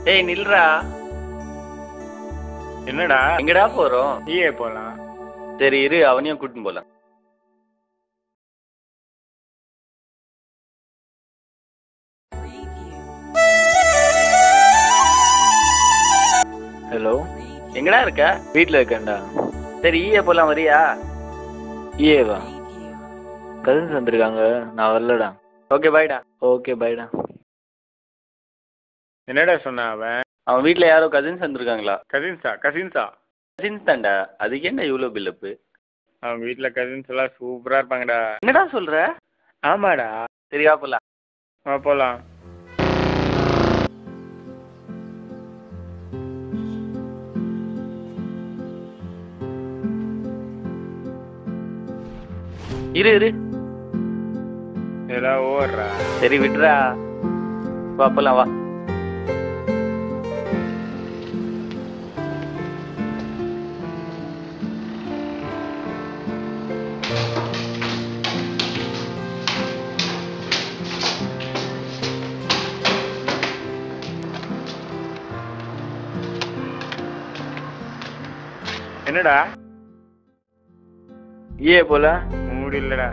ஏய் நில்றா. என்னடா? எங்கடா போறோம்? ஈஏ போலாம். சரி இரு, அவனையும் கூட்டின்னு போலாம். ஹலோ, எங்கடா இருக்க? வீட்டில் இருக்கேன்டா. சரி ஈஏ போலாம், வரியா? ஈஏவா? கசின்ஸ் வந்திருக்காங்க, நான் வரலடா. ஓகே பாய்டா. ஓகே பாய்டா. என்னடா சொன்ன அவன்? அவன் வீட்டுல யாரோ கசின்ஸ் வந்திருக்காங்களா? கசின்ஸா? கசின்ஸ் தான்டா. அதுக்கு என்ன இவ்வளோ பில்டப்பு? அவங்க வீட்டில் கசின்ஸ் எல்லாம் சூப்பராக இருப்பாங்கடா. என்னடா சொல்ற? ஆமாடா. சரியா போலாம். போலாம். இரு இரு. இதெல்லாம் ஓடுறா. சரி விட்டுறா, வா போலாம் வா. என்னடா? ஈஏ போல. மூடி இல்லடா.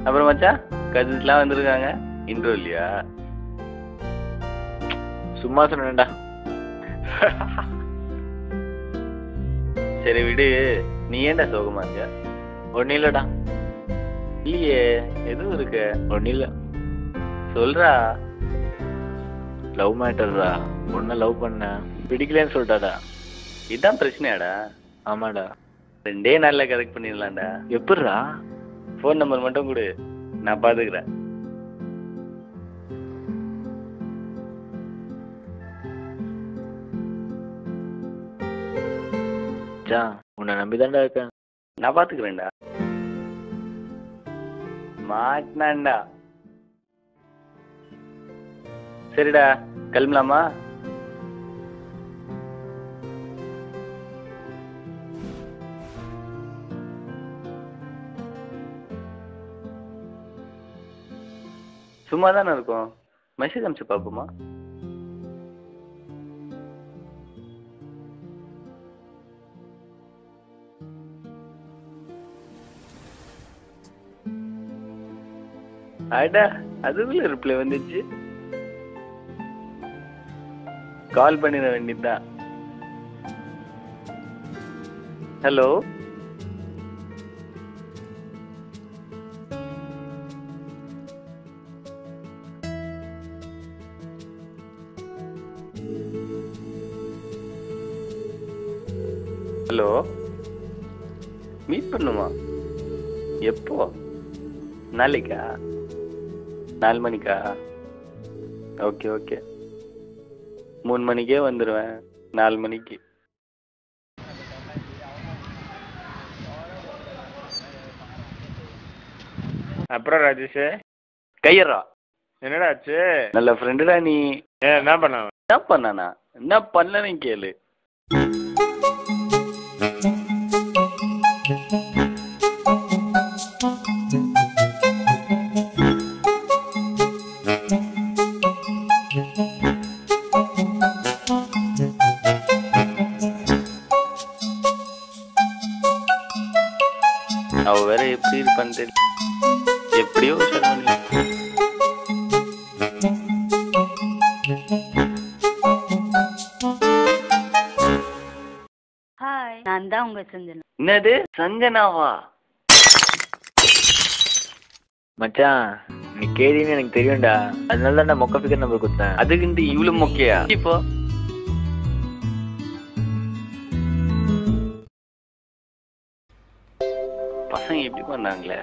அப்புறம் மச்சா, கசின்ஸ்லாம் வந்திருக்காங்க, இன்ட்ரோ இல்லையா? சும்மா சொன்னேன்டா. சரி விடு, நீ ஏன்டா சோகமா இருக்க? ஒன்றும் இல்லைடா. இல்லையே, எதுவும் இருக்கு? ஒன்றும் இல்லை. சொல்றா. லவ் மேட்டர்டா. ஒன்றை லவ் பண்ணேன், பிடிக்கலன்னு சொல்லிட்டாடா. இதான் பிரச்சனையாடா? ஆமாடா. 2 நாள்ல கரெக்ட் பண்ணிடலாம்டா. எப்படிடா? ஃபோன் நம்பர் மட்டும் கொடு, நான் பாத்துக்கிறேன். உன்னை நம்பிதான்டா இருக்கேன். நான் பாத்துக்கிறேன்டா. மாட்டினான்டா. சரிடா, கிளம்பலாமா? சும்மா தானே இருக்கும், மெசேஜ் அனுப்பிச்சு பார்ப்போமா? அடா, அதுக்குள்ள ரிப்ளை வந்துச்சு. கால் பண்ணிட வேண்டியதுதான். ஹலோ, ஹலோ, மீட் பண்ணுமா? எப்போ? நாளைக்கா? 4 மணிக்கா? ஓகே ஓகே, 3 மணிக்கே வந்துடுவேன். 4 மணிக்கு. அப்புறம் ராஜேஷ், கையறா. என்னடா ஆச்சு? நல்ல ஃப்ரெண்டுடா நீ. என்ன பண்ண? என்ன பண்ணானா? என்ன பண்ணலன்னு கேளு. அவ வேற எப்படி இருப்பான்னு தெரியல. எப்படியோ ஹாய், நான் தான் உங்க சஞ்சனா. என்னது சஞ்சனாவா? மச்சான், நீ கேடின்னு எனக்கு தெரியும்டா. அதனால தான் நான் மொக்க ஃபிகர் நம்பர் கொடுத்தேன். அதுக்குன்ட்டு இவ்வளவு மொக்கையா? இப்போ பசங்க எப்படி பண்ணாங்களே.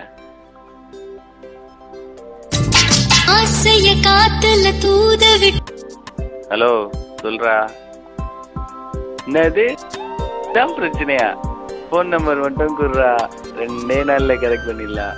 ஹலோ, சொல்றா. என்னது தான் பிரச்சனையா? போன் நம்பர் மட்டும் குடுறா, 2 நாள்ல கரெக்ட் பண்ணிடலாம்.